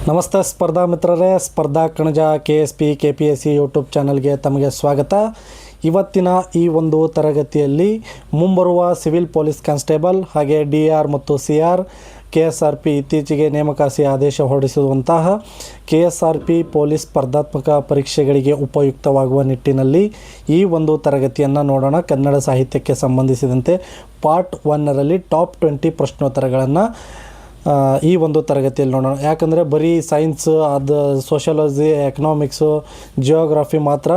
ನಮಸ್ತೆ ಸ್ಪರ್ಧಾ ಮಿತ್ರರೇ, ಸ್ಪರ್ಧಾ ಕಣಜ KSP KPSC ಯೂಟ್ಯೂಬ್ ಚಾನಲ್ಗೆ ತಮಗೆ ಸ್ವಾಗತ. ಇವತ್ತಿನ ಈ ಒಂದು ತರಗತಿಯಲ್ಲಿ ಮುಂಬರುವ ಸಿವಿಲ್ ಪೊಲೀಸ್ ಕಾನ್ಸ್ಟೇಬಲ್ ಹಾಗೆ DR ಮತ್ತು CR KSRP ಇತ್ತೀಚೆಗೆ ನೇಮಕಾತಿ ಆದೇಶ ಹೊರಡಿಸಿರುವಂತಹ KSRP ಪೊಲೀಸ್ ಸ್ಪರ್ಧಾತ್ಮಕ ಪರೀಕ್ಷೆಗಳಿಗೆ ಉಪಯುಕ್ತವಾಗುವ ನಿಟ್ಟಿನಲ್ಲಿ ಈ ಒಂದು ತರಗತಿಯನ್ನು ನೋಡೋಣ. ಕನ್ನಡ ಸಾಹಿತ್ಯಕ್ಕೆ ಸಂಬಂಧಿಸಿದಂತೆ ಪಾರ್ಟ್ 1ರಲ್ಲಿ ಟಾಪ್ 20 ಪ್ರಶ್ನೋತ್ತರಗಳನ್ನು ಈ ಒಂದು ತರಗತಿಯಲ್ಲಿ ನೋಡೋಣ. ಯಾಕಂದರೆ ಬರೀ ಸೈನ್ಸ್, ಅದು ಸೋಷಿಯಾಲಜಿ, ಎಕನಾಮಿಕ್ಸು, ಜಿಯೋಗ್ರಫಿ ಮಾತ್ರ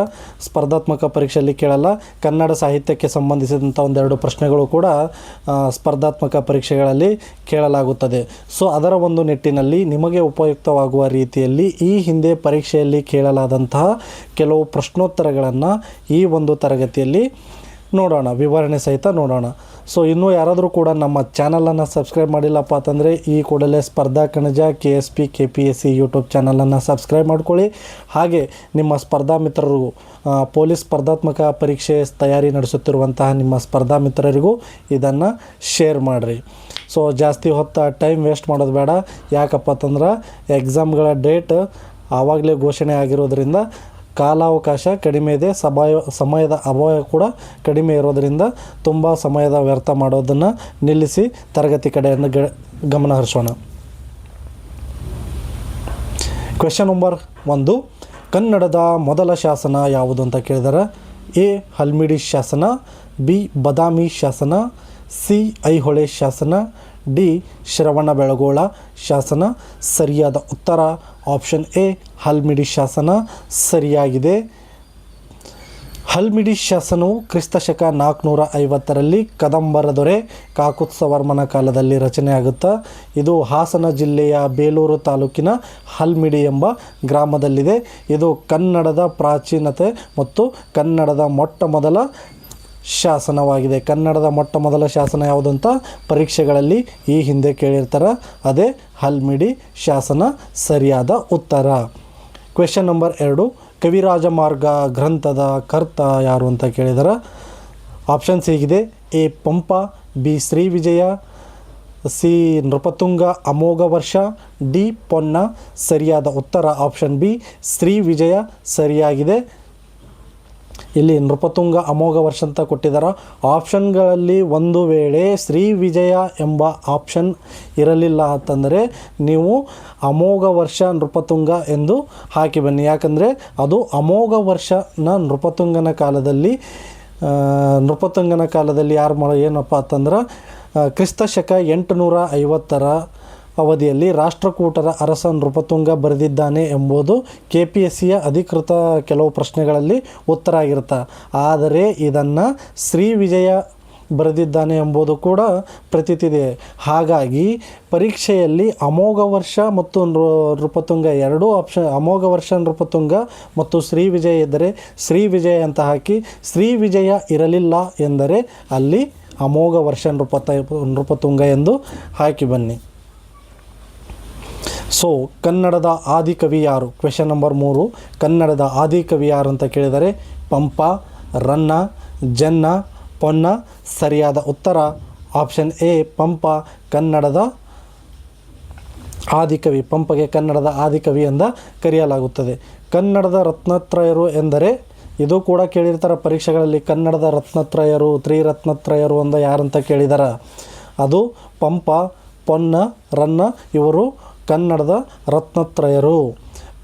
ಸ್ಪರ್ಧಾತ್ಮಕ ಪರೀಕ್ಷೆಯಲ್ಲಿ ಕೇಳಲ್ಲ. ಕನ್ನಡ ಸಾಹಿತ್ಯಕ್ಕೆ ಸಂಬಂಧಿಸಿದಂಥ ಒಂದೆರಡು ಪ್ರಶ್ನೆಗಳು ಕೂಡ ಸ್ಪರ್ಧಾತ್ಮಕ ಪರೀಕ್ಷೆಗಳಲ್ಲಿ ಕೇಳಲಾಗುತ್ತದೆ. ಸೊ ಅದರ ಒಂದು ನಿಟ್ಟಿನಲ್ಲಿ ನಿಮಗೆ ಉಪಯುಕ್ತವಾಗುವ ರೀತಿಯಲ್ಲಿ ಈ ಹಿಂದೆ ಪರೀಕ್ಷೆಯಲ್ಲಿ ಕೇಳಲಾದಂತಹ ಕೆಲವು ಪ್ರಶ್ನೋತ್ತರಗಳನ್ನು ಈ ಒಂದು ತರಗತಿಯಲ್ಲಿ ನೋಡೋಣ, ವಿವರಣೆ ಸಹಿತ ನೋಡೋಣ. ಸೊ ಇನ್ನೂ ಯಾರಾದರೂ ಕೂಡ ನಮ್ಮ ಚಾನಲನ್ನು ಸಬ್ಸ್ಕ್ರೈಬ್ ಮಾಡಿಲ್ಲಪ್ಪ ಅಂತಂದರೆ ಈ ಕೂಡಲೇ ಸ್ಪರ್ಧಾ ಕಣಜ KSP KPSC ಯೂಟ್ಯೂಬ್ ಚಾನಲನ್ನು ಸಬ್ಸ್ಕ್ರೈಬ್ ಮಾಡ್ಕೊಳ್ಳಿ. ಹಾಗೆ ನಿಮ್ಮ ಸ್ಪರ್ಧಾ ಮಿತ್ರರು, ಪೊಲೀಸ್ ಸ್ಪರ್ಧಾತ್ಮಕ ಪರೀಕ್ಷೆ ತಯಾರಿ ನಡೆಸುತ್ತಿರುವಂತಹ ನಿಮ್ಮ ಸ್ಪರ್ಧಾ ಮಿತ್ರರಿಗೂ ಇದನ್ನು ಶೇರ್ ಮಾಡಿರಿ. ಸೊ ಜಾಸ್ತಿ ಹೊತ್ತು ಟೈಮ್ ವೇಸ್ಟ್ ಮಾಡೋದು ಬೇಡ. ಯಾಕಪ್ಪ ಅಂತಂದ್ರೆ ಎಕ್ಸಾಮ್ಗಳ ಡೇಟ್ ಆವಾಗಲೇ ಘೋಷಣೆ ಆಗಿರೋದ್ರಿಂದ ಕಾಲಾವಕಾಶ ಕಡಿಮೆ ಇದೆ, ಸಮಯದ ಅಭಾವ ಕೂಡ ಕಡಿಮೆ ಇರೋದರಿಂದ ತುಂಬ ಸಮಯದ ವ್ಯರ್ಥ ಮಾಡೋದನ್ನು ನಿಲ್ಲಿಸಿ ತರಗತಿ ಕಡೆಯನ್ನು ಗಮನ ಹರಿಸೋಣ. ಕ್ವೆಶ್ಚನ್ ನಂಬರ್ 1, ಕನ್ನಡದ ಮೊದಲ ಶಾಸನ ಯಾವುದು ಅಂತ ಕೇಳಿದರೆ A. ಹಲ್ಮಿಡಿ ಶಾಸನ, B. ಬದಾಮಿ ಶಾಸನ, C. ಐಹೊಳೆ ಶಾಸನ, D. ಶ್ರವಣಬೆಳಗೊಳ ಶಾಸನ. ಸರಿಯಾದ ಉತ್ತರ ಆಪ್ಷನ್ A. ಹಲ್ಮಿಡಿ ಶಾಸನ ಸರಿಯಾಗಿದೆ. ಹಲ್ಮಿಡಿ ಶಾಸನವು ಕ್ರಿಸ್ತಶಕ 450ರಲ್ಲಿ ಕದಂಬರ ದೊರೆ ಕಾಕುತ್ಸವರ್ಮನ ಕಾಲದಲ್ಲಿ ರಚನೆಯಾಗುತ್ತಾ. ಇದು ಹಾಸನ ಜಿಲ್ಲೆಯ ಬೇಲೂರು ತಾಲೂಕಿನ ಹಲ್ಮಿಡಿ ಎಂಬ ಗ್ರಾಮದಲ್ಲಿದೆ. ಇದು ಕನ್ನಡದ ಪ್ರಾಚೀನತೆ ಮತ್ತು ಕನ್ನಡದ ಮೊಟ್ಟ ಮೊದಲ ಶಾಸನವಾಗಿದೆ. ಕನ್ನಡದ ಮೊಟ್ಟ ಮೊದಲ ಶಾಸನ ಯಾವುದಂತ ಪರೀಕ್ಷೆಗಳಲ್ಲಿ ಈ ಹಿಂದೆ ಕೇಳಿರ್ತಾರೆ, ಅದೇ ಹಲ್ಮಿಡಿ ಶಾಸನ ಸರಿಯಾದ ಉತ್ತರ. ಕ್ವೆಶ್ಚನ್ ನಂಬರ್ 2, ಕವಿರಾಜ ಮಾರ್ಗ ಗ್ರಂಥದ ಕರ್ತ ಯಾರು ಅಂತ ಕೇಳಿದರೆ ಆಪ್ಷನ್ಸ್ ಹೀಗಿದೆ: A. Pampa, B. Shri Vijaya, C. Nrupatunga ಅಮೋಘ ವರ್ಷ, D. ಪೊನ್ನ. ಸರಿಯಾದ ಉತ್ತರ ಆಪ್ಷನ್ B. ಶ್ರೀ ವಿಜಯ ಸರಿಯಾಗಿದೆ. ಇಲ್ಲಿ ನೃಪತುಂಗ ಅಮೋಘ ವರ್ಷ ಅಂತ ಕೊಟ್ಟಿದ್ದಾರೆ. ಆಪ್ಷನ್ಗಳಲ್ಲಿ ಒಂದು ವೇಳೆ ಶ್ರೀ ವಿಜಯ ಎಂಬ ಆಪ್ಷನ್ ಇರಲಿಲ್ಲ ಅಂತಂದರೆ ನೀವು ಅಮೋಘ ವರ್ಷ ನೃಪತುಂಗ ಎಂದು ಹಾಕಿ ಬನ್ನಿ. ಯಾಕಂದರೆ ಅದು ಅಮೋಘ ವರ್ಷನ ನೃಪತುಂಗನ ಕಾಲದಲ್ಲಿ ಏನಪ್ಪ ಅಂತಂದ್ರೆ ಕ್ರಿಸ್ತಶಕ 850ರ ಅವಧಿಯಲ್ಲಿ ರಾಷ್ಟ್ರಕೂಟರ ಅರಸ ನೃಪತುಂಗ ಬರೆದಿದ್ದಾನೆ ಎಂಬುದು KPSCಯ ಅಧಿಕೃತ ಕೆಲವು ಪ್ರಶ್ನೆಗಳಲ್ಲಿ ಉತ್ತರ ಆಗಿರುತ್ತೆ. ಆದರೆ ಇದನ್ನು ಶ್ರೀ ವಿಜಯ ಬರೆದಿದ್ದಾನೆ ಎಂಬುದು ಕೂಡ ಪ್ರತೀತಿದೆ. ಹಾಗಾಗಿ ಪರೀಕ್ಷೆಯಲ್ಲಿ ಅಮೋಘ ವರ್ಷ ಮತ್ತು ನೃಪತುಂಗ ಎರಡೂ ಆಪ್ಷನ್, ಅಮೋಘ ವರ್ಷ ನೃಪತುಂಗ ಮತ್ತು ಶ್ರೀ ವಿಜಯ ಇದ್ದರೆ ಶ್ರೀ ವಿಜಯ ಅಂತ ಹಾಕಿ, ಶ್ರೀ ವಿಜಯ ಇರಲಿಲ್ಲ ಎಂದರೆ ಅಲ್ಲಿ ಅಮೋಘ ವರ್ಷ ನೃಪತುಂಗ ಎಂದು ಹಾಕಿ ಬನ್ನಿ. ಸೊ ಕನ್ನಡದ ಆದಿಕವಿ ಯಾರು? ಕ್ವೆಶ್ಚನ್ ನಂಬರ್ 3, ಕನ್ನಡದ ಆದಿಕವಿ ಯಾರು ಅಂತ ಕೇಳಿದರೆ ಪಂಪ, ರನ್ನ, ಜನ್ನ, ಪೊನ್ನ. ಸರಿಯಾದ ಉತ್ತರ ಆಪ್ಷನ್ A. ಪಂಪ ಕನ್ನಡದ ಆದಿಕವಿ. ಪಂಪಗೆ ಕನ್ನಡದ ಆದಿಕವಿ ಎಂದ ಕರೆಯಲಾಗುತ್ತದೆ. ಕನ್ನಡದ ರತ್ನತ್ರಯರು ಎಂದರೆ, ಇದು ಕೂಡ ಕೇಳಿರ್ತಾರೆ ಪರೀಕ್ಷೆಗಳಲ್ಲಿ, ಕನ್ನಡದ ರತ್ನತ್ರಯರು, ತ್ರಿರತ್ನತ್ರಯರು ಅಂದ ಯಾರಂತ ಕೇಳಿದಾರ. ಅದು ಪಂಪ, ಪೊನ್ನ, ರನ್ನ ಇವರು ಕನ್ನಡದ ರತ್ನತ್ರಯರು.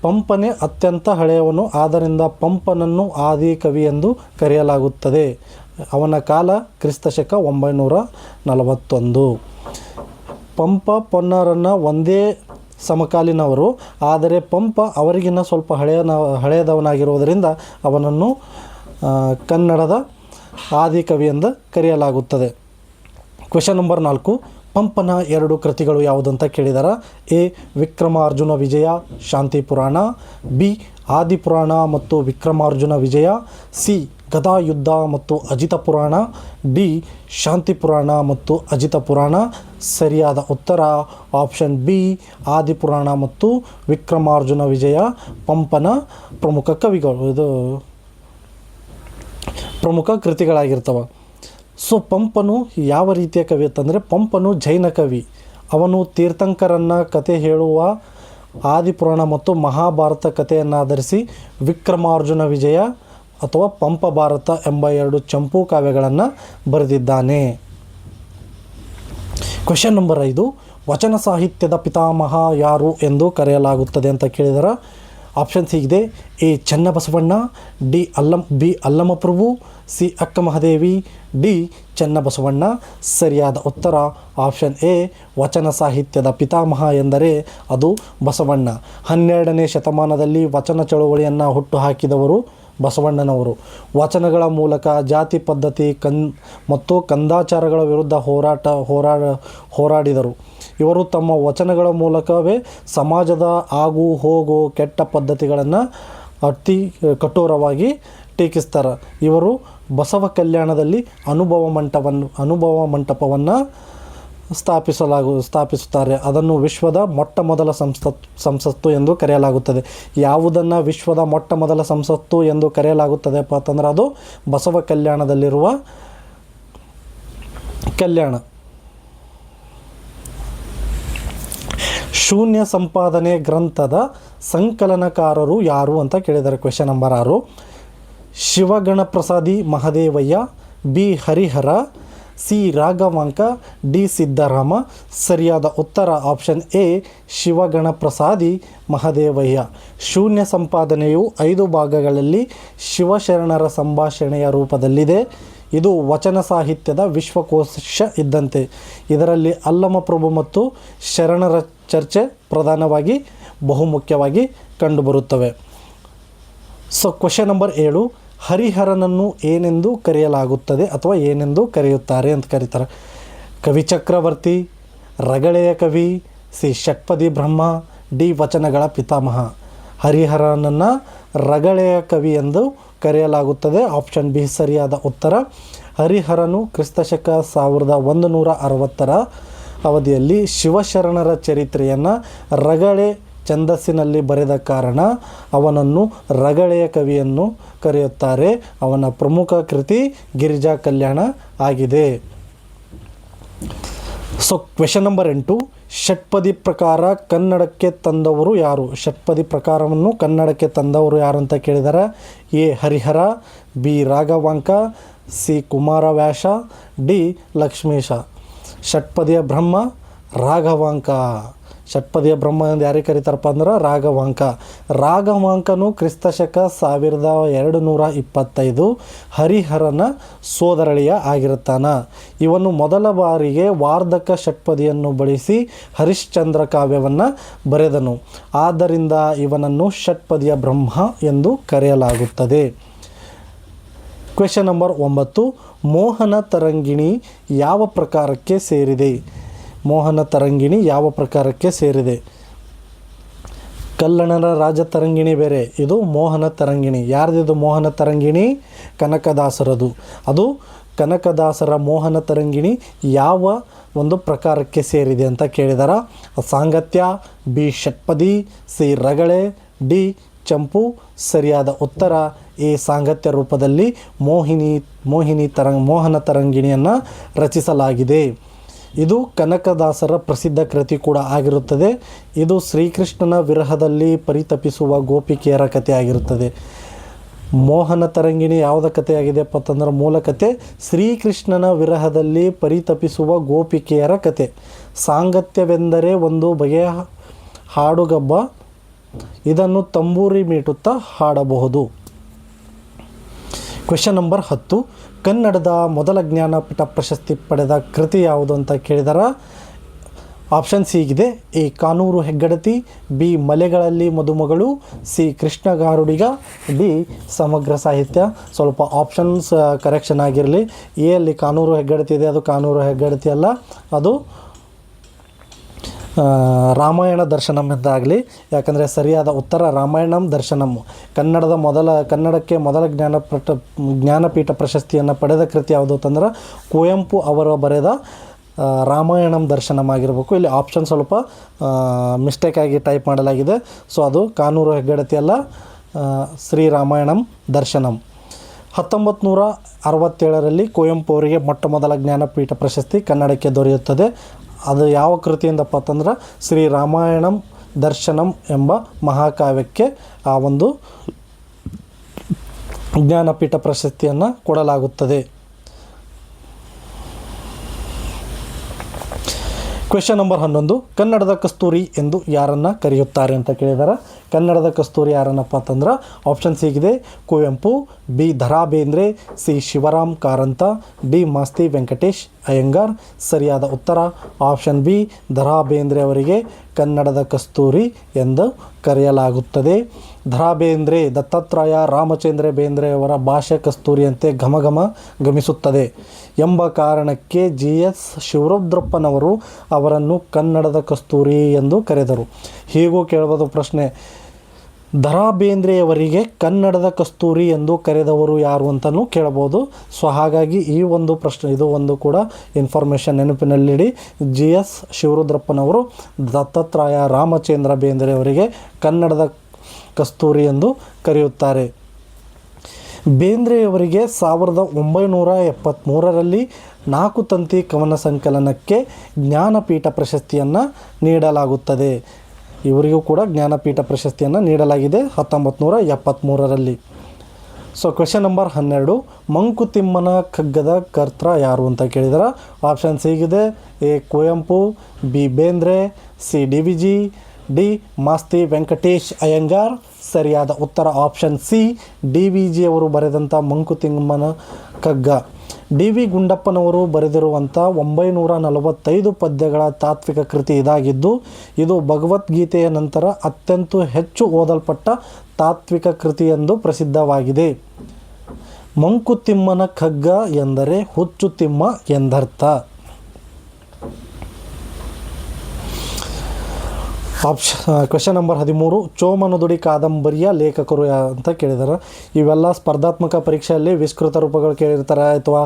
ಪಂಪನೇ ಅತ್ಯಂತ ಹಳೆಯವನು, ಆದ್ದರಿಂದ ಪಂಪನನ್ನು ಆದಿಕವಿ ಎಂದು ಕರೆಯಲಾಗುತ್ತದೆ. ಅವನ ಕಾಲ ಕ್ರಿಸ್ತಶಕ 941. ಪಂಪ, ಪೊನ್ನರನ್ನ ಒಂದೇ ಸಮಕಾಲೀನವರು, ಆದರೆ ಪಂಪ ಅವರಿಗಿನ್ನ ಸ್ವಲ್ಪ ಹಳೆಯದವನಾಗಿರುವುದರಿಂದ ಅವನನ್ನು ಕನ್ನಡದ ಆದಿಕವಿ ಎಂದು ಕರೆಯಲಾಗುತ್ತದೆ. ಕ್ವೆಶ್ಚನ್ ನಂಬರ್ 4, ಪಂಪನ 2 ಕೃತಿಗಳು ಯಾವುದಂತ ಕೇಳಿದಾರೆ. A. ವಿಕ್ರಮಾರ್ಜುನ ವಿಜಯ ಶಾಂತಿ ಪುರಾಣ, B. ಆದಿಪುರಾಣ ಮತ್ತು ವಿಕ್ರಮಾರ್ಜುನ ವಿಜಯ, C. ಗದಾಯುದ್ಧ ಮತ್ತು ಅಜಿತ ಪುರಾಣ, D. ಶಾಂತಿ ಪುರಾಣ ಮತ್ತು ಅಜಿತ ಪುರಾಣ. ಸರಿಯಾದ ಉತ್ತರ ಆಪ್ಷನ್ B. ಆದಿಪುರಾಣ ಮತ್ತು ವಿಕ್ರಮಾರ್ಜುನ ವಿಜಯ ಪಂಪನ ಪ್ರಮುಖ ಕೃತಿಗಳಾಗಿರ್ತವೆ. ಸೊ ಪಂಪನು ಯಾವ ರೀತಿಯ ಕವಿ ಅಂತಂದರೆ, ಪಂಪನು ಜೈನ ಕವಿ. ಅವನು ತೀರ್ಥಂಕರನ್ನು ಕತೆ ಹೇಳುವ ಆದಿಪುರಾಣ ಮತ್ತು ಮಹಾಭಾರತ ಕಥೆಯನ್ನಾಧರಿಸಿ ವಿಕ್ರಮಾರ್ಜುನ ವಿಜಯ ಅಥವಾ ಪಂಪ ಭಾರತ ಎಂಬ 2 ಚಂಪೂ ಕಾವ್ಯಗಳನ್ನು ಬರೆದಿದ್ದಾನೆ. ಕ್ವೆಶ್ಚನ್ ನಂಬರ್ 5, ವಚನ ಸಾಹಿತ್ಯದ ಪಿತಾಮಹ ಯಾರು ಎಂದು ಕರೆಯಲಾಗುತ್ತದೆ ಅಂತ ಕೇಳಿದರೆ ಆಪ್ಷನ್ಸ್ ಹೀಗಿದೆ: A Channabasavanna, B Allamaprabhu, C ಅಕ್ಕ ಮಹಾದೇವಿ, ಡಿ ಚನ್ನಬಸವಣ್ಣ. ಸರಿಯಾದ ಉತ್ತರ ಆಪ್ಷನ್ ಎ. ವಚನ ಸಾಹಿತ್ಯದ ಪಿತಾಮಹ ಎಂದರೆ ಅದು ಬಸವಣ್ಣ. 12ನೇ ಶತಮಾನದಲ್ಲಿ ವಚನ ಚಳುವಳಿಯನ್ನು ಹುಟ್ಟುಹಾಕಿದವರು ಬಸವಣ್ಣನವರು. ವಚನಗಳ ಮೂಲಕ ಜಾತಿ ಪದ್ಧತಿ ಮತ್ತು ಕಂದಾಚಾರಗಳ ವಿರುದ್ಧ ಹೋರಾಡಿದರು. ಇವರು ತಮ್ಮ ವಚನಗಳ ಮೂಲಕವೇ ಸಮಾಜದ ಆಗು ಹೋಗು ಕೆಟ್ಟ ಪದ್ಧತಿಗಳನ್ನು ಅತಿ ಕಠೋರವಾಗಿ ಟೀಕಿಸ್ತಾರೆ. ಇವರು ಬಸವ ಕಲ್ಯಾಣದಲ್ಲಿ ಅನುಭವ ಮಂಟಪವನ್ನು ಸ್ಥಾಪಿಸುತ್ತಾರೆ. ಅದನ್ನು ವಿಶ್ವದ ಮೊಟ್ಟ ಮೊದಲ ಸಂಸತ್ತು ಎಂದು ಕರೆಯಲಾಗುತ್ತದೆ. ಯಾವುದನ್ನು ವಿಶ್ವದ ಮೊಟ್ಟ ಮೊದಲ ಸಂಸತ್ತು ಎಂದು ಕರೆಯಲಾಗುತ್ತದೆಪ್ಪ ಅಂತಂದ್ರೆ ಅದು ಬಸವ ಕಲ್ಯಾಣದಲ್ಲಿರುವ ಕಲ್ಯಾಣ. ಶೂನ್ಯ ಸಂಪಾದನೆ ಗ್ರಂಥದ ಸಂಕಲನಕಾರರು ಯಾರು ಅಂತ ಕೇಳಿದ್ದಾರೆ. Question number 6, Shivaganaprasadi Mahadevayya, B Harihara, C Raghavanka, D Siddharama. ಸರಿಯಾದ ಉತ್ತರ ಆಪ್ಷನ್ ಎ. ಶಿವಗಣಪ್ರಸಾದಿ ಮಹದೇವಯ್ಯ. ಶೂನ್ಯ ಸಂಪಾದನೆಯು 5 ಭಾಗಗಳಲ್ಲಿ ಶಿವಶರಣರ ಸಂಭಾಷಣೆಯ ರೂಪದಲ್ಲಿದೆ. ಇದು ವಚನ ಸಾಹಿತ್ಯದ ವಿಶ್ವಕೋಶ ಇದ್ದಂತೆ. ಇದರಲ್ಲಿ ಅಲ್ಲಮಪ್ರಭು ಮತ್ತು ಶರಣರ ಚರ್ಚೆ ಪ್ರಧಾನವಾಗಿ ಬಹುಮುಖ್ಯವಾಗಿ ಕಂಡುಬರುತ್ತವೆ. ಸೊ ಕ್ವೆಶ್ಚನ್ ನಂಬರ್ 7, ಹರಿಹರನನ್ನು ಏನೆಂದು ಕರೆಯಲಾಗುತ್ತದೆ ಅಥವಾ ಏನೆಂದು ಕರೆಯುತ್ತಾರೆ ಅಂತ ಕರೀತಾರೆ. ಕವಿ ಚಕ್ರವರ್ತಿ, ರಗಳೆಯ ಕವಿ, ಸಿ ಷಟ್ಪದಿ ಬ್ರಹ್ಮ, ಡಿ ವಚನಗಳ ಪಿತಾಮಹ. ಹರಿಹರನನ್ನು ರಗಳೆಯ ಕವಿ ಎಂದು ಕರೆಯಲಾಗುತ್ತದೆ. ಆಪ್ಷನ್ ಬಿ ಸರಿಯಾದ ಉತ್ತರ. ಹರಿಹರನು ಕ್ರಿಸ್ತಶಕ 1160 ಅವಧಿಯಲ್ಲಿ ಶಿವಶರಣರ ಚರಿತ್ರೆಯನ್ನು ರಗಳೆ ಛಂದಸ್ಸಿನಲ್ಲಿ ಬರೆದ ಕಾರಣ ಅವನನ್ನು ರಗಳೆಯ ಕವಿಯನ್ನು ಕರೆಯುತ್ತಾರೆ. ಅವನ ಪ್ರಮುಖ ಕೃತಿ ಗಿರಿಜಾ ಕಲ್ಯಾಣ ಆಗಿದೆ. ಸೊ ಕ್ವೆಶ್ಚನ್ ನಂಬರ್ 8, ಷಟ್ಪದಿ ಪ್ರಕಾರ ಕನ್ನಡಕ್ಕೆ ತಂದವರು ಯಾರು? ಷಟ್ಪದಿ ಪ್ರಕಾರವನ್ನು ಕನ್ನಡಕ್ಕೆ ತಂದವರು ಯಾರು ಅಂತ ಕೇಳಿದರೆ A Harihara, B Raghavanka, C Kumaravyasa, D Lakshmisha. ಷಟ್ಪದಿಯ ಬ್ರಹ್ಮ ರಾಘವಾಂಕ. ಷಟ್ಪದಿಯ ಬ್ರಹ್ಮ ಎಂದು ಯಾರಿಗೆ ಕರೀತಾರಪ್ಪ ಅಂದ್ರೆ ರಾಘವಾಂಕ. ರಾಘವಾಂಕನು ಕ್ರಿಸ್ತಶಕ 1225 ಹರಿಹರನ ಸೋದರಳಿಯ ಆಗಿರುತ್ತಾನ. ಇವನು ಮೊದಲ ಬಾರಿಗೆ ವಾರ್ಧಕ ಷಟ್ಪದಿಯನ್ನು ಬಳಸಿ ಹರಿಶ್ಚಂದ್ರ ಕಾವ್ಯವನ್ನು ಬರೆದನು. ಆದ್ದರಿಂದ ಇವನನ್ನು ಷಟ್ಪದಿಯ ಬ್ರಹ್ಮ ಎಂದು ಕರೆಯಲಾಗುತ್ತದೆ. ಕ್ವೆಶ್ಚನ್ ನಂಬರ್ 9, ಮೋಹನ ತರಂಗಿಣಿ ಯಾವ ಪ್ರಕಾರಕ್ಕೆ ಸೇರಿದೆ? ಮೋಹನ ತರಂಗಿಣಿ ಯಾವ ಪ್ರಕಾರಕ್ಕೆ ಸೇರಿದೆ? ಕಲ್ಲಣರ ರಾಜತರಂಗಿಣಿ ಬೇರೆ, ಇದು ಮೋಹನ ತರಂಗಿಣಿ. ಯಾರ್ದಿದು ಮೋಹನ ತರಂಗಿಣಿ? ಕನಕದಾಸರದು. ಅದು ಕನಕದಾಸರ ಮೋಹನ ತರಂಗಿಣಿ ಯಾವ ಒಂದು ಪ್ರಕಾರಕ್ಕೆ ಸೇರಿದೆ ಅಂತ ಕೇಳಿದಾರ. ಸಾಂಗತ್ಯ, ಬಿ ಷಟ್ಪದಿ, ಸಿ ರಗಳೆ, ಡಿ ಚಂಪು. ಸರಿಯಾದ ಉತ್ತರ ಈ ಸಾಂಗತ್ಯ ರೂಪದಲ್ಲಿ ಮೋಹನ ತರಂಗಿಣಿಯನ್ನು ರಚಿಸಲಾಗಿದೆ. ಇದು ಕನಕದಾಸರ ಪ್ರಸಿದ್ಧ ಕೃತಿ ಕೂಡ ಆಗಿರುತ್ತದೆ. ಇದು ಶ್ರೀಕೃಷ್ಣನ ವಿರಹದಲ್ಲಿ ಪರಿತಪಿಸುವ ಗೋಪಿಕೆಯರ ಕಥೆ ಆಗಿರುತ್ತದೆ. ಮೋಹನ ತರಂಗಿಣಿ ಯಾವುದ ಕಥೆಯಾಗಿದೆಪ್ಪ ಅಂತಂದ್ರೆ ಮೂಲ ಕಥೆ ಶ್ರೀಕೃಷ್ಣನ ವಿರಹದಲ್ಲಿ ಪರಿತಪಿಸುವ ಗೋಪಿಕೆಯರ ಕಥೆ. ಸಾಂಗತ್ಯವೆಂದರೆ ಒಂದು ಬಗೆಯ ಹಾಡುಗಬ್ಬ. ಇದನ್ನು ತಂಬೂರಿ ಮೀಟುತ್ತಾ ಹಾಡಬಹುದು. ಕ್ವೆಶ್ಚನ್ ನಂಬರ್ 10, ಕನ್ನಡದ ಮೊದಲ ಜ್ಞಾನಪೀಠ ಪ್ರಶಸ್ತಿ ಪಡೆದ ಕೃತಿ ಯಾವುದು ಅಂತ ಕೇಳಿದರೆ ಆಪ್ಷನ್ಸ್ ಹೀಗಿದೆ: A Kanuru Heggadathi, B Malegalalli Madumagalu, C ಕೃಷ್ಣಗಾರುಡಿಗ, D ಸಮಗ್ರ ಸಾಹಿತ್ಯ. ಸ್ವಲ್ಪ ಆಪ್ಷನ್ಸ್ ಕರೆಕ್ಷನ್ ಆಗಿರಲಿ. ಎ ಅಲ್ಲಿ ಕಾನೂರು ಹೆಗ್ಗಡತಿ ಇದೆ, ಅದು ಕಾನೂರು ಹೆಗ್ಗಡತಿ ಅಲ್ಲ, ಅದು ರಾಮಾಯಣ ದರ್ಶನಂ ಎಂದಾಗಲಿ. ಯಾಕಂದರೆ ಸರಿಯಾದ ಉತ್ತರ ರಾಮಾಯಣಂ ದರ್ಶನಂ. ಕನ್ನಡಕ್ಕೆ ಮೊದಲ ಜ್ಞಾನಪೀಠ ಪ್ರಶಸ್ತಿಯನ್ನು ಪಡೆದ ಕೃತಿ ಯಾವುದು ಅಂತಂದ್ರೆ ಕುವೆಂಪು ಅವರು ಬರೆದ ರಾಮಾಯಣಂ ದರ್ಶನಂ ಆಗಿರಬೇಕು. ಇಲ್ಲಿ ಆಪ್ಷನ್ ಸ್ವಲ್ಪ ಮಿಸ್ಟೇಕಾಗಿ ಟೈಪ್ ಮಾಡಲಾಗಿದೆ. ಸೊ ಅದು ಕಾನೂರು ಹೆಗ್ಗಡತಿ ಅಲ್ಲ, ಶ್ರೀ ರಾಮಾಯಣಂ ದರ್ಶನಂ. 1967ರಲ್ಲಿ ಕುವೆಂಪು ಅವರಿಗೆ ಮೊಟ್ಟ ಮೊದಲ ಜ್ಞಾನಪೀಠ ಪ್ರಶಸ್ತಿ ಕನ್ನಡಕ್ಕೆ ದೊರೆಯುತ್ತದೆ. ಅದು ಯಾವ ಕೃತಿಯಿಂದಪ್ಪ ಅಂತಂದ್ರೆ ಶ್ರೀ ರಾಮಾಯಣಂ ದರ್ಶನಂ ಎಂಬ ಮಹಾಕಾವ್ಯಕ್ಕೆ ಆ ಒಂದು ಜ್ಞಾನಪೀಠ ಪ್ರಶಸ್ತಿಯನ್ನು ಕೊಡಲಾಗುತ್ತದೆ. ಕ್ವೆಶ್ಚನ್ ನಂಬರ್ 11, ಕನ್ನಡದ ಕಸ್ತೂರಿ ಎಂದು ಯಾರನ್ನು ಕರೆಯುತ್ತಾರೆ ಅಂತ ಕೇಳಿದಾರೆ. ಕನ್ನಡದ ಕಸ್ತೂರಿ ಯಾರನ್ನಪ್ಪ ಅಂತಂದ್ರೆ ಆಪ್ಷನ್ ಸಿಗಿದೆ Kuvempu, B Da Ra Bendre, C Shivaram Karanth, D Masti Venkatesh Iyengar. ಸರಿಯಾದ ಉತ್ತರ ಆಪ್ಷನ್ ಬಿ, ದ.ರಾ ಬೇಂದ್ರೆ ಅವರಿಗೆ ಕನ್ನಡದ ಕಸ್ತೂರಿ ಎಂದು ಕರೆಯಲಾಗುತ್ತದೆ. ದ.ರಾ ಬೇಂದ್ರೆ ದತ್ತಾತ್ರೇಯ ರಾಮಚಂದ್ರ ಬೇಂದ್ರೆಯವರ ಭಾಷೆ ಕಸ್ತೂರಿಯಂತೆ ಘಮ ಗಮಿಸುತ್ತದೆ ಎಂಬ ಕಾರಣಕ್ಕೆ ಜಿ.ಎಸ್. ಶಿವರುದ್ರಪ್ಪನವರು ಅವರನ್ನು ಕನ್ನಡದ ಕಸ್ತೂರಿ ಎಂದು ಕರೆದರು. ಹೀಗೂ ಕೇಳಬಹುದು ಪ್ರಶ್ನೆ, ದ.ರಾ ಬೇಂದ್ರೆಯವರಿಗೆ ಕನ್ನಡದ ಕಸ್ತೂರಿ ಎಂದು ಕರೆದವರು ಯಾರು ಅಂತಲೂ ಕೇಳಬಹುದು. ಸೊ ಹಾಗಾಗಿ ಈ ಒಂದು ಪ್ರಶ್ನೆ, ಇದು ಒಂದು ಕೂಡ ಇನ್ಫಾರ್ಮೇಷನ್ ನೆನಪಿನಲ್ಲಿಡಿ. ಜಿ.ಎಸ್. ಶಿವರುದ್ರಪ್ಪನವರು ದತ್ತಾತ್ರೇಯ ರಾಮಚಂದ್ರ ಬೇಂದ್ರೆಯವರಿಗೆ ಕನ್ನಡದ ಕಸ್ತೂರಿ ಎಂದು ಕರೆಯುತ್ತಾರೆ. ಬೇಂದ್ರೆಯವರಿಗೆ 1973ರಲ್ಲಿ 4 ತಂತಿ ಕವನ ಸಂಕಲನಕ್ಕೆ ಜ್ಞಾನಪೀಠ ಪ್ರಶಸ್ತಿಯನ್ನು ನೀಡಲಾಗುತ್ತದೆ. ಇವರಿಗೂ ಕೂಡ ಜ್ಞಾನಪೀಠ ಪ್ರಶಸ್ತಿಯನ್ನು ನೀಡಲಾಗಿದೆ 1973ರಲ್ಲಿ. ಸೊ ಕ್ವೆಶ್ಚನ್ ನಂಬರ್ 12, ಮಂಕುತಿಮ್ಮನ ಕಗ್ಗದ ಕರ್ತ ಯಾರು ಅಂತ ಕೇಳಿದರೆ ಆಪ್ಷನ್ ಸಿಗಿದೆ A Kuvempu, B Bendre, C DVG, D Masti Venkatesh Iyengar. ಸರಿಯಾದ ಉತ್ತರ ಆಪ್ಷನ್ ಸಿ, ಡಿ.ವಿ.ಜಿ ಅವರು ಬರೆದಂಥ ಮಂಕುತಿಮ್ಮನ ಕಗ್ಗ. ಡಿ.ವಿ. ಗುಂಡಪ್ಪನವರು ಬರೆದಿರುವಂಥ 945 ಪದ್ಯಗಳ ತಾತ್ವಿಕ ಕೃತಿ ಇದಾಗಿದ್ದು, ಇದು ಭಗವದ್ಗೀತೆಯ ನಂತರ ಅತ್ಯಂತ ಹೆಚ್ಚು ಓದಲ್ಪಟ್ಟ ತಾತ್ವಿಕ ಕೃತಿ ಎಂದು ಪ್ರಸಿದ್ಧವಾಗಿದೆ. ಮಂಕುತಿಮ್ಮನ ಕಗ್ಗ ಎಂದರೆ ಹುಚ್ಚು ತಿಮ್ಮ ಎಂದರ್ಥ. ಕ್ವೆಶ್ಚನ್ ನಂಬರ್ 13, ಚೋಮನದುಡಿ ಕಾದಂಬರಿಯ ಲೇಖಕರು ಅಂತ ಕೇಳಿದ್ದಾರೆ. ಇವೆಲ್ಲ ಸ್ಪರ್ಧಾತ್ಮಕ ಪರೀಕ್ಷೆಯಲ್ಲಿ ವಿಸ್ತೃತ ರೂಪಗಳು ಕೇಳಿರ್ತಾರೆ, ಅಥವಾ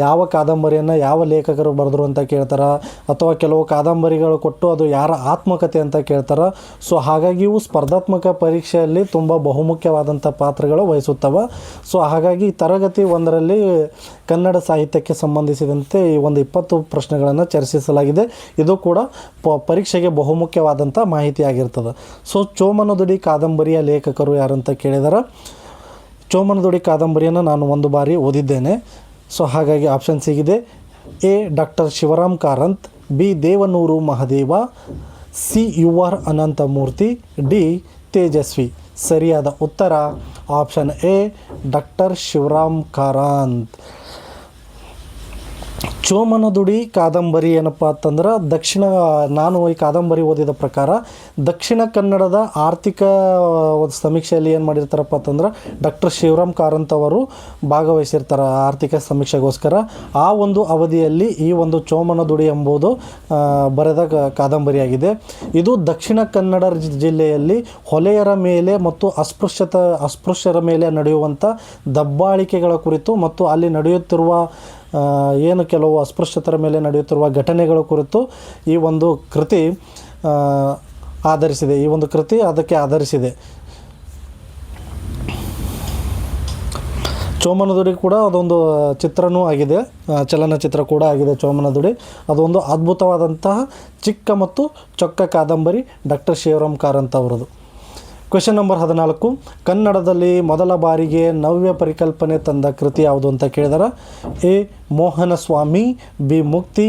ಯಾವ ಕಾದಂಬರಿಯನ್ನು ಯಾವ ಲೇಖಕರು ಬರೆದರು ಅಂತ ಕೇಳ್ತಾರೆ, ಅಥವಾ ಕೆಲವು ಕಾದಂಬರಿಗಳು ಕೊಟ್ಟು ಅದು ಯಾರ ಆತ್ಮಕಥೆ ಅಂತ ಕೇಳ್ತಾರೆ. ಸೊ ಹಾಗಾಗಿ ಇವು ಸ್ಪರ್ಧಾತ್ಮಕ ಪರೀಕ್ಷೆಯಲ್ಲಿ ತುಂಬ ಬಹುಮುಖ್ಯವಾದಂಥ ಪಾತ್ರಗಳು ವಹಿಸುತ್ತವೆ. ಸೊ ಹಾಗಾಗಿ ತರಗತಿ 1ರಲ್ಲಿ ಕನ್ನಡ ಸಾಹಿತ್ಯಕ್ಕೆ ಸಂಬಂಧಿಸಿದಂತೆ ಈ ಒಂದು 20 ಪ್ರಶ್ನೆಗಳನ್ನು ಚರ್ಚಿಸಲಾಗಿದೆ. ಇದು ಕೂಡ ಪರೀಕ್ಷೆಗೆ ಬಹುಮುಖ್ಯವಾದಂಥ ಮಾಹಿತಿ ಆಗಿರ್ತದೆ. ಸೊ ಚೋಮನದುಡಿ ಕಾದಂಬರಿಯ ಲೇಖಕರು ಯಾರಂತ ಕೇಳಿದರೆ, ಚೋಮನದುಡಿ ಕಾದಂಬರಿಯನ್ನು ನಾನು ಒಂದು ಬಾರಿ ಓದಿದ್ದೇನೆ. ಸೊ ಹಾಗಾಗಿ ಆಪ್ಷನ್ ಸಿಗಿದೆ A doctor Shivaram Karanth, B Devanuru Mahadeva, C U R. Ananthamurthy, D Tejaswi. ಸರಿಯಾದ ಉತ್ತರ option A doctor Shivaram Karanth. Chomanadudi ಕಾದಂಬರಿ ಏನಪ್ಪ ಅಂತಂದ್ರೆ ನಾನು ಈ ಕಾದಂಬರಿ ಓದಿದ ಪ್ರಕಾರ ದಕ್ಷಿಣ ಕನ್ನಡದ ಆರ್ಥಿಕ ಸಮೀಕ್ಷೆಯಲ್ಲಿ ಏನು ಮಾಡಿರ್ತಾರಪ್ಪ ಅಂತಂದ್ರೆ ಡಾಕ್ಟರ್ ಶಿವರಾಮ್ ಕಾರಂತ್ ಅವರು ಭಾಗವಹಿಸಿರ್ತಾರೆ ಆರ್ಥಿಕ ಸಮೀಕ್ಷೆಗೋಸ್ಕರ. ಆ ಒಂದು ಅವಧಿಯಲ್ಲಿ ಈ ಒಂದು ಚೋಮನದುಡಿ ಎಂಬುದು ಬರೆದ ಕಾದಂಬರಿಯಾಗಿದೆ. ಇದು ದಕ್ಷಿಣ ಕನ್ನಡ ಜಿಲ್ಲೆಯಲ್ಲಿ ಹೊಲೆಯರ ಮೇಲೆ ಮತ್ತು ಅಸ್ಪೃಶ್ಯರ ಮೇಲೆ ನಡೆಯುವಂಥ ದಬ್ಬಾಳಿಕೆಗಳ ಕುರಿತು ಮತ್ತು ಅಲ್ಲಿ ನಡೆಯುತ್ತಿರುವ ಏನು ಕೆಲವು ಅಸ್ಪೃಶ್ಯತರ ಮೇಲೆ ನಡೆಯುತ್ತಿರುವ ಘಟನೆಗಳ ಕುರಿತು ಈ ಒಂದು ಕೃತಿ ಆಧರಿಸಿದೆ. ಈ ಒಂದು ಕೃತಿ ಅದಕ್ಕೆ ಆಧರಿಸಿದೆ. ಚೋಮನದುಡಿ ಕೂಡ ಅದೊಂದು ಚಿತ್ರನೂ ಆಗಿದೆ, ಚಲನಚಿತ್ರ ಕೂಡ ಆಗಿದೆ ಚೋಮನದುಡಿ. ಅದೊಂದು ಅದ್ಭುತವಾದಂತಹ ಚಿಕ್ಕ ಮತ್ತು ಚೊಕ್ಕ ಕಾದಂಬರಿ ಡಾಕ್ಟರ್ ಶಿವರಾಮ್ ಕಾರಂತ್ ಅವರದು. ಕ್ವೆಶ್ಚನ್ ನಂಬರ್ 14, ಕನ್ನಡದಲ್ಲಿ ಮೊದಲ ಬಾರಿಗೆ ನವ್ಯ ಪರಿಕಲ್ಪನೆ ತಂದ ಕೃತಿ ಯಾವುದು ಅಂತ ಕೇಳಿದರೆ ಎ ಮೋಹನ ಸ್ವಾಮಿ, ಬಿ ಮುಕ್ತಿ,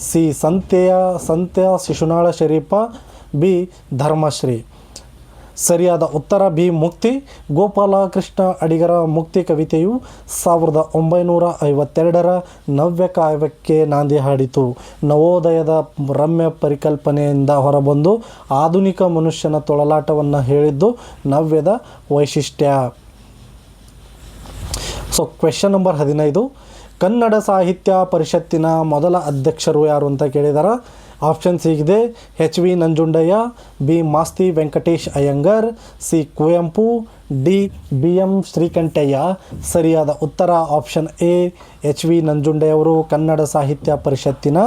ಸಿ ಸಂತ್ಯ ಶಿಶುನಾಳ ಶರೀಫ, ಬಿ ಧರ್ಮಶ್ರೀ. ಸರಿಯಾದ ಉತ್ತರ ಬಿ ಮುಕ್ತಿ. ಗೋಪಾಲಕೃಷ್ಣ ಅಡಿಗರ ಮುಕ್ತಿ ಕವಿತೆಯು 1952ರ ನವ್ಯ ಕಾವ್ಯಕ್ಕೆ ನಾಂದಿ ಹಾಡಿತು. ನವೋದಯದ ರಮ್ಯ ಪರಿಕಲ್ಪನೆಯಿಂದ ಹೊರಬಂದು ಆಧುನಿಕ ಮನುಷ್ಯನ ತೊಳಲಾಟವನ್ನು ಹೇಳಿದ್ದು ನವ್ಯದ ವೈಶಿಷ್ಟ್ಯ. ಸೊ ಕ್ವೆಶ್ಚನ್ ನಂಬರ್ 15, ಕನ್ನಡ ಸಾಹಿತ್ಯ ಪರಿಷತ್ತಿನ ಮೊದಲ ಅಧ್ಯಕ್ಷರು ಯಾರು ಅಂತ ಕೇಳಿದಾರೆ. ಆಪ್ಷನ್ ಸಿಗಿದೆ H V Nanjundayya, B Masti Venkatesh Iyengar, C Kuvempu, D B M Srikantaiah. ಸರಿಯಾದ ಉತ್ತರ ಆಪ್ಷನ್ ಎ ಎಚ್ ವಿ ನಂಜುಂಡಯ್ಯವರು ಕನ್ನಡ ಸಾಹಿತ್ಯ ಪರಿಷತ್ತಿನ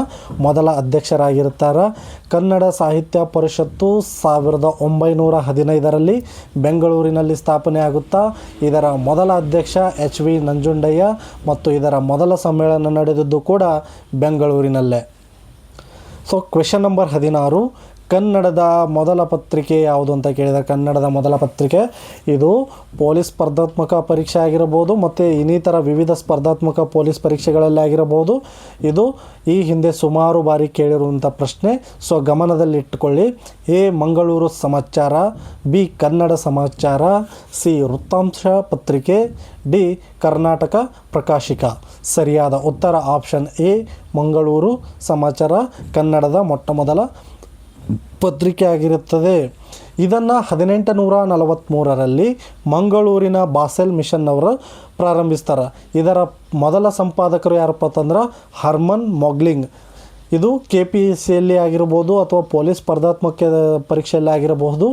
ಮೊದಲ ಅಧ್ಯಕ್ಷರಾಗಿರ್ತಾರೆ. ಕನ್ನಡ ಸಾಹಿತ್ಯ ಪರಿಷತ್ತು 1915ರಲ್ಲಿ ಬೆಂಗಳೂರಿನಲ್ಲಿ ಸ್ಥಾಪನೆ ಆಗುತ್ತಾ ಇದರ ಮೊದಲ ಅಧ್ಯಕ್ಷ ಎಚ್ ವಿ ನಂಜುಂಡಯ್ಯ ಮತ್ತು ಇದರ ಮೊದಲ ಸಮ್ಮೇಳನ ನಡೆದಿದ್ದು ಕೂಡ ಬೆಂಗಳೂರಿನಲ್ಲೇ. ಸೊ ಕ್ವೆಶ್ಚನ್ ನಂಬರ್ 16, ಕನ್ನಡದ ಮೊದಲ ಪತ್ರಿಕೆ ಯಾವುದು ಅಂತ ಕೇಳಿದರೆ, ಕನ್ನಡದ ಮೊದಲ ಪತ್ರಿಕೆ ಇದು ಪೊಲೀಸ್ ಸ್ಪರ್ಧಾತ್ಮಕ ಪರೀಕ್ಷೆ ಆಗಿರಬಹುದು ಮತ್ತು ಇನ್ನಿತರ ವಿವಿಧ ಸ್ಪರ್ಧಾತ್ಮಕ ಪೊಲೀಸ್ ಪರೀಕ್ಷೆಗಳಲ್ಲಿ ಆಗಿರಬಹುದು. ಇದು ಈ ಹಿಂದೆ ಸುಮಾರು ಬಾರಿ ಕೇಳಿರುವಂಥ ಪ್ರಶ್ನೆ. ಸೊ ಗಮನದಲ್ಲಿಟ್ಟುಕೊಳ್ಳಿ. ಎ ಮಂಗಳೂರು ಸಮಾಚಾರ, ಬಿ ಕನ್ನಡ ಸಮಾಚಾರ, ಸಿ ವೃತ್ತಾಂಶ ಪತ್ರಿಕೆ, ಡಿ ಕರ್ನಾಟಕ ಪ್ರಕಾಶಿಕ. ಸರಿಯಾದ ಉತ್ತರ ಆಪ್ಷನ್ ಎ ಮಂಗಳೂರು ಸಮಾಚಾರ ಕನ್ನಡದ ಮೊಟ್ಟ ಮೊದಲ ಪತ್ರಿಕೆ ಆಗಿರುತ್ತದೆ. ಇದನ್ನು 1843ರಲ್ಲಿ ಮಂಗಳೂರಿನ ಬಾಸೆಲ್ ಮಿಷನ್ ಅವರು ಪ್ರಾರಂಭಿಸ್ತಾರೆ. ಇದರ ಮೊದಲ ಸಂಪಾದಕರು ಯಾರಪ್ಪ ಅಂತಂದ್ರೆ ಹರ್ಮನ್ ಮೊಗ್ಲಿಂಗ್. ಇದು KPSCಯಲ್ಲಿ ಆಗಿರ್ಬೋದು ಅಥವಾ ಪೊಲೀಸ್ ಸ್ಪರ್ಧಾತ್ಮಕ ಪರೀಕ್ಷೆಯಲ್ಲಿ ಆಗಿರಬಹುದು.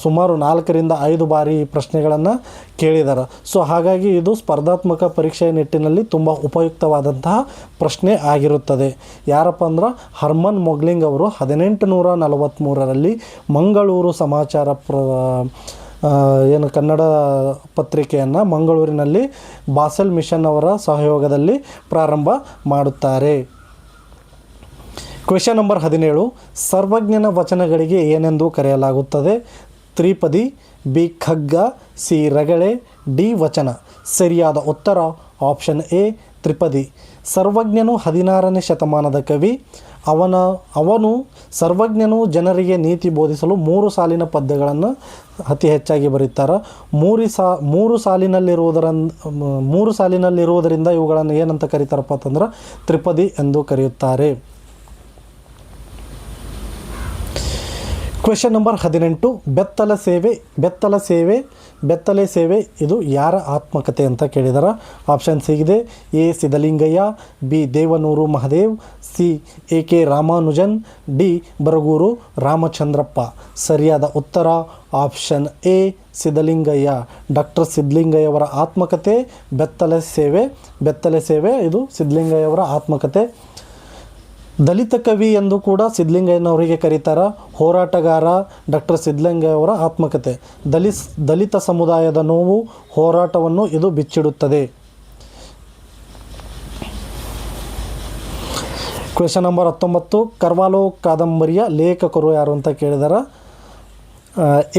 ಸುಮಾರು 4ರಿಂದ 5 ಬಾರಿ ಪ್ರಶ್ನೆಗಳನ್ನು ಕೇಳಿದ್ದಾರೆ. ಸೊ ಹಾಗಾಗಿ ಇದು ಸ್ಪರ್ಧಾತ್ಮಕ ಪರೀಕ್ಷೆಯ ನಿಟ್ಟಿನಲ್ಲಿ ತುಂಬ ಉಪಯುಕ್ತವಾದಂತಹ ಪ್ರಶ್ನೆ ಆಗಿರುತ್ತದೆ. ಯಾರಪ್ಪ ಅಂದ್ರೆ ಹರ್ಮನ್ ಮೊಗ್ಲಿಂಗ್ ಅವರು 1843ರಲ್ಲಿ ಮಂಗಳೂರು ಸಮಾಚಾರ ಏನು ಕನ್ನಡ ಪತ್ರಿಕೆಯನ್ನು ಮಂಗಳೂರಿನಲ್ಲಿ ಬಾಸೆಲ್ ಮಿಷನ್ ಅವರ ಸಹಯೋಗದಲ್ಲಿ ಪ್ರಾರಂಭ ಮಾಡುತ್ತಾರೆ. Question number 17. ಸರ್ವಜ್ಞನ ವಚನಗಳಿಗೆ ಏನೆಂದು ಕರೆಯಲಾಗುತ್ತದೆ? ತ್ರಿಪದಿ, ಬಿ ಖಗ್ಗ, ಸಿ ರಗಳೆ, ಡಿ ವಚನ. ಸರಿಯಾದ ಉತ್ತರ ಆಪ್ಷನ್ ಎ ತ್ರಿಪದಿ. ಸರ್ವಜ್ಞನು 16ನೇ ಶತಮಾನದ ಕವಿ. ಅವನು ಸರ್ವಜ್ಞನು ಜನರಿಗೆ ನೀತಿ ಬೋಧಿಸಲು 3 ಸಾಲಿನ ಪದ್ಯಗಳನ್ನು ಅತಿ ಹೆಚ್ಚಾಗಿ ಬರೀತಾರೆ. 3 ಸಾಲಿನಲ್ಲಿರುವುದರಿಂದ ಇವುಗಳನ್ನು ಏನಂತ ಕರೀತಾರಪ್ಪ ಅಂತಂದ್ರೆ ತ್ರಿಪದಿ ಎಂದು ಕರೆಯುತ್ತಾರೆ. Question number 18. ಬೆತ್ತಲೆ ಸೇವೆ ಇದು ಯಾರ ಆತ್ಮಕಥೆ ಅಂತ ಕೇಳಿದಾರೆ? ಆಪ್ಷನ್ ಸಿಗಿದೆ. A Siddalingaiah, B Devanuru Mahadev, C AK Ramanujan, D Baraguru Ramachandrappa. ಸರಿಯಾದ ಉತ್ತರ ಆಪ್ಷನ್ ಎ ಸಿದ್ಧಲಿಂಗಯ್ಯ. ಡಾಕ್ಟರ್ ಸಿದ್ಧಲಿಂಗಯ್ಯವರ ಆತ್ಮಕಥೆ ಬೆತ್ತಲೆ ಸೇವೆ ಇದು ಸಿದ್ಧಲಿಂಗಯ್ಯವರ ಆತ್ಮಕಥೆ. ದಲಿತ ಕವಿ ಎಂದು ಕೂಡ ಸಿದ್ಧಲಿಂಗಯ್ಯನವರಿಗೆ ಕರೀತಾರೆ. ಹೋರಾಟಗಾರ ಡಾಕ್ಟರ್ ಸಿದ್ಧಲಿಂಗಯ್ಯವರ ಆತ್ಮಕಥೆ. ದಲಿತ ಸಮುದಾಯದ ನೋವು ಹೋರಾಟವನ್ನು ಇದು ಬಿಚ್ಚಿಡುತ್ತದೆ. Question number 19. ಕರ್ವಾಲೋ ಕಾದಂಬರಿಯ ಲೇಖಕರು ಯಾರು ಅಂತ ಕೇಳಿದಾರೆ?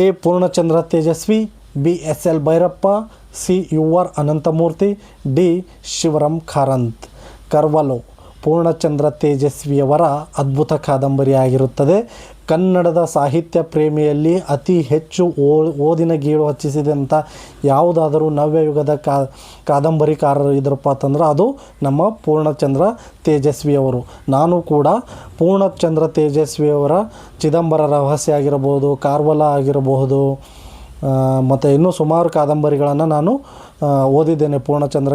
A Poornachandra Tejaswi, B SL Bhyrappa, C UR Ananthamurthy, D Shivaram Karanth. Carvalho Poornachandra ತೇಜಸ್ವಿಯವರ ಅದ್ಭುತ ಕಾದಂಬರಿ ಆಗಿರುತ್ತದೆ. ಕನ್ನಡದ ಸಾಹಿತ್ಯ ಪ್ರೇಮಿಯಲ್ಲಿ ಅತಿ ಹೆಚ್ಚು ಓದಿನ ಗೀಳು ಹಚ್ಚಿಸಿದಂಥ ಯಾವುದಾದರೂ ನವ್ಯಯುಗದ ಕಾದಂಬರಿಕಾರರು ಇದ್ರಪ್ಪ ಅಂತಂದ್ರೆ ಅದು ನಮ್ಮ ಪೂರ್ಣಚಂದ್ರ ತೇಜಸ್ವಿಯವರು. ನಾನು ಕೂಡ ಪೂರ್ಣಚಂದ್ರ ತೇಜಸ್ವಿಯವರ ಚಿದಂಬರ ರಹಸ್ಯ ಆಗಿರಬಹುದು, ಕಾರ್ವಲ ಆಗಿರಬಹುದು ಮತ್ತು ಇನ್ನೂ ಸುಮಾರು ಕಾದಂಬರಿಗಳನ್ನು ನಾನು ಓದಿದ್ದೇನೆ. ಪೂರ್ಣಚಂದ್ರ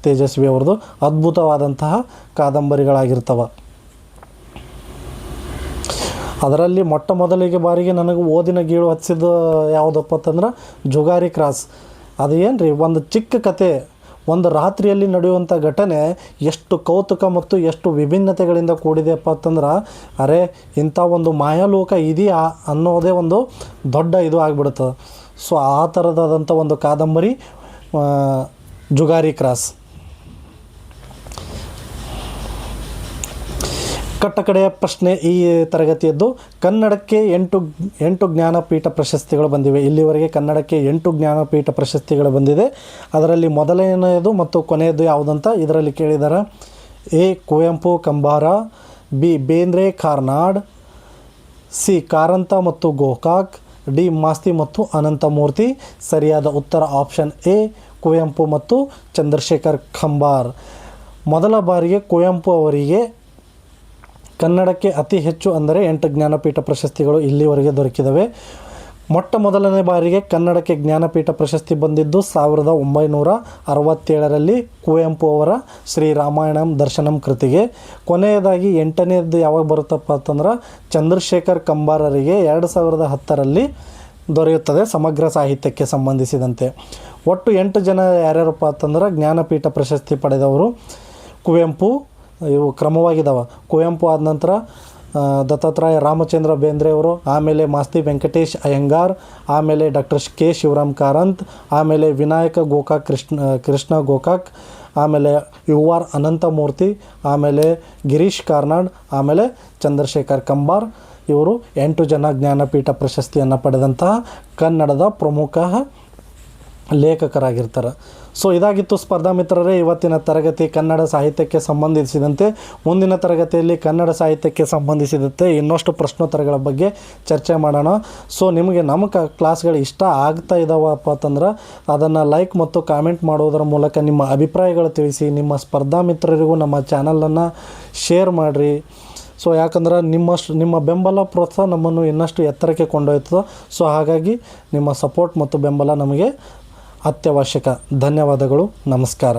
ತೇಜಸ್ವಿ ಅವ್ರದ್ದು ಅದ್ಭುತವಾದಂತಹ ಕಾದಂಬರಿಗಳಾಗಿರ್ತವೆ. ಅದರಲ್ಲಿ ಮೊಟ್ಟ ಮೊದಲಿಗೆ ಬಾರಿಗೆ ನನಗೆ ಓದಿನ ಗೀಳು ಹಚ್ಚಿದ್ದು ಯಾವುದಪ್ಪ ಅಂತಂದ್ರೆ ಜುಗಾರಿ ಕ್ರಾಸ್. ಅದು ಏನು ರೀ, ಒಂದು ಚಿಕ್ಕ ಕತೆ, ಒಂದು ರಾತ್ರಿಯಲ್ಲಿ ನಡೆಯುವಂಥ ಘಟನೆ ಎಷ್ಟು ಕೌತುಕ ಮತ್ತು ಎಷ್ಟು ವಿಭಿನ್ನತೆಗಳಿಂದ ಕೂಡಿದೆಯಪ್ಪ ಅಂತಂದ್ರೆ ಅರೆ ಇಂಥ ಒಂದು ಮಾಯಾಲೋಕ ಇದೆಯಾ ಅನ್ನೋದೇ ಒಂದು ದೊಡ್ಡ ಇದು ಆಗಿಬಿಡುತ್ತದೆ. ಸೊ ಆ ಥರದಾದಂಥ ಒಂದು ಕಾದಂಬರಿ ಜುಗಾರಿ ಕ್ರಾಸ್. ಕಟ್ಟಕಡೆಯ ಪ್ರಶ್ನೆ ಈ ತರಗತಿಯದ್ದು. ಕನ್ನಡಕ್ಕೆ 8 ಜ್ಞಾನಪೀಠ ಪ್ರಶಸ್ತಿಗಳು ಬಂದಿವೆ. ಇಲ್ಲಿವರೆಗೆ ಕನ್ನಡಕ್ಕೆ 8 ಜ್ಞಾನಪೀಠ ಪ್ರಶಸ್ತಿಗಳು ಬಂದಿದೆ. ಅದರಲ್ಲಿ ಮೊದಲನೆಯದು ಮತ್ತು ಕೊನೆಯದು ಯಾವುದಂತ ಇದರಲ್ಲಿ ಕೇಳಿದ್ದಾರೆ. A Kuvempu Kambar, B Bendre Karnad, C Karanth ಮತ್ತು ಗೋಕಾಕ್, ಡಿ ಮಾಸ್ತಿ ಮತ್ತು ಅನಂತಮೂರ್ತಿ. ಸರಿಯಾದ ಉತ್ತರ ಆಪ್ಷನ್ ಎ ಕುವೆಂಪು ಮತ್ತು ಚಂದ್ರಶೇಖರ್ ಕಂಬಾರ್. ಮೊದಲ ಬಾರಿಗೆ ಕುವೆಂಪು ಅವರಿಗೆ ಕನ್ನಡಕ್ಕೆ ಅತಿ ಹೆಚ್ಚು ಅಂದರೆ 8 ಜ್ಞಾನಪೀಠ ಪ್ರಶಸ್ತಿಗಳು ಇಲ್ಲಿವರೆಗೆ ದೊರಕಿದವೆ. ಮೊಟ್ಟ ಮೊದಲನೇ ಬಾರಿಗೆ ಕನ್ನಡಕ್ಕೆ ಜ್ಞಾನಪೀಠ ಪ್ರಶಸ್ತಿ ಬಂದಿದ್ದು 1967ರಲ್ಲಿ ಕುವೆಂಪು ಅವರ ಶ್ರೀರಾಮಾಯಣಂ ದರ್ಶನಂ ಕೃತಿಗೆ. ಕೊನೆಯದಾಗಿ 8ನೇದು ಯಾವಾಗ ಬರುತ್ತಪ್ಪ ಅಂತಂದ್ರೆ ಚಂದ್ರಶೇಖರ್ ಕಂಬಾರರಿಗೆ 2010ರಲ್ಲಿ ದೊರೆಯುತ್ತದೆ ಸಮಗ್ರ ಸಾಹಿತ್ಯಕ್ಕೆ ಸಂಬಂಧಿಸಿದಂತೆ. ಒಟ್ಟು 8 ಜನ ಯಾರ್ಯಾರಪ್ಪ ಅಂತಂದ್ರೆ ಜ್ಞಾನಪೀಠ ಪ್ರಶಸ್ತಿ ಪಡೆದವರು. ಕುವೆಂಪು ಇವು ಕ್ರಮವಾಗಿದ್ದಾವೆ. ಕುವೆಂಪು ಆದ ನಂತರ ದತ್ತಾತ್ರೇಯ ರಾಮಚಂದ್ರ ಬೇಂದ್ರೆ ಅವರು, ಆಮೇಲೆ ಮಾಸ್ತಿ ವೆಂಕಟೇಶ್ ಅಯ್ಯಂಗಾರ್, ಆಮೇಲೆ ಡಾಕ್ಟರ್ ಕೆ ಶಿವರಾಮ್ ಕಾರಂತ್, ಆಮೇಲೆ ವಿನಾಯಕ ಗೋಕಾಕ್ ಕೃಷ್ಣ ಗೋಕಾಕ್, ಆಮೇಲೆ UR ಅನಂತಮೂರ್ತಿ, ಆಮೇಲೆ ಗಿರೀಶ್ ಕಾರ್ನಾಡ್, ಆಮೇಲೆ ಚಂದ್ರಶೇಖರ್ ಕಂಬಾರ್. ಇವರು 8 ಜನ ಜ್ಞಾನಪೀಠ ಪ್ರಶಸ್ತಿಯನ್ನು ಪಡೆದಂತಹ ಕನ್ನಡದ ಪ್ರಮುಖ ಲೇಖಕರಾಗಿರ್ತಾರೆ. ಸೊ ಇದಾಗಿತ್ತು ಸ್ಪರ್ಧಾ ಮಿತ್ರರೇ ಇವತ್ತಿನ ತರಗತಿ ಕನ್ನಡ ಸಾಹಿತ್ಯಕ್ಕೆ ಸಂಬಂಧಿಸಿದಂತೆ. ಮುಂದಿನ ತರಗತಿಯಲ್ಲಿ ಕನ್ನಡ ಸಾಹಿತ್ಯಕ್ಕೆ ಸಂಬಂಧಿಸಿದಂತೆ ಇನ್ನಷ್ಟು ಪ್ರಶ್ನೋತ್ತರಗಳ ಬಗ್ಗೆ ಚರ್ಚೆ ಮಾಡೋಣ. ಸೊ ನಿಮಗೆ ನಮ್ಮ ಕ್ಲಾಸ್ಗಳು ಇಷ್ಟ ಆಗ್ತಾ ಇದ್ದಾವಪ್ಪ ಅಂತಂದ್ರೆ ಅದನ್ನು ಲೈಕ್ ಮತ್ತು ಕಾಮೆಂಟ್ ಮಾಡೋದರ ಮೂಲಕ ನಿಮ್ಮ ಅಭಿಪ್ರಾಯಗಳು ತಿಳಿಸಿ. ನಿಮ್ಮ ಸ್ಪರ್ಧಾ ಮಿತ್ರರಿಗೂ ನಮ್ಮ ಚಾನಲನ್ನು ಶೇರ್ ಮಾಡಿರಿ. ಸೊ ಯಾಕಂದ್ರೆ ನಿಮ್ಮ ಬೆಂಬಲ ಪ್ರೋತ್ಸಾಹ ನಮ್ಮನ್ನು ಇನ್ನಷ್ಟು ಎತ್ತರಕ್ಕೆ ಕೊಂಡೊಯ್ತದೆ. ಸೊ ಹಾಗಾಗಿ ನಿಮ್ಮ ಸಪೋರ್ಟ್ ಮತ್ತು ಬೆಂಬಲ ನಮಗೆ ಅತ್ಯವಶ್ಯಕ. ಧನ್ಯವಾದಗಳು. ನಮಸ್ಕಾರ.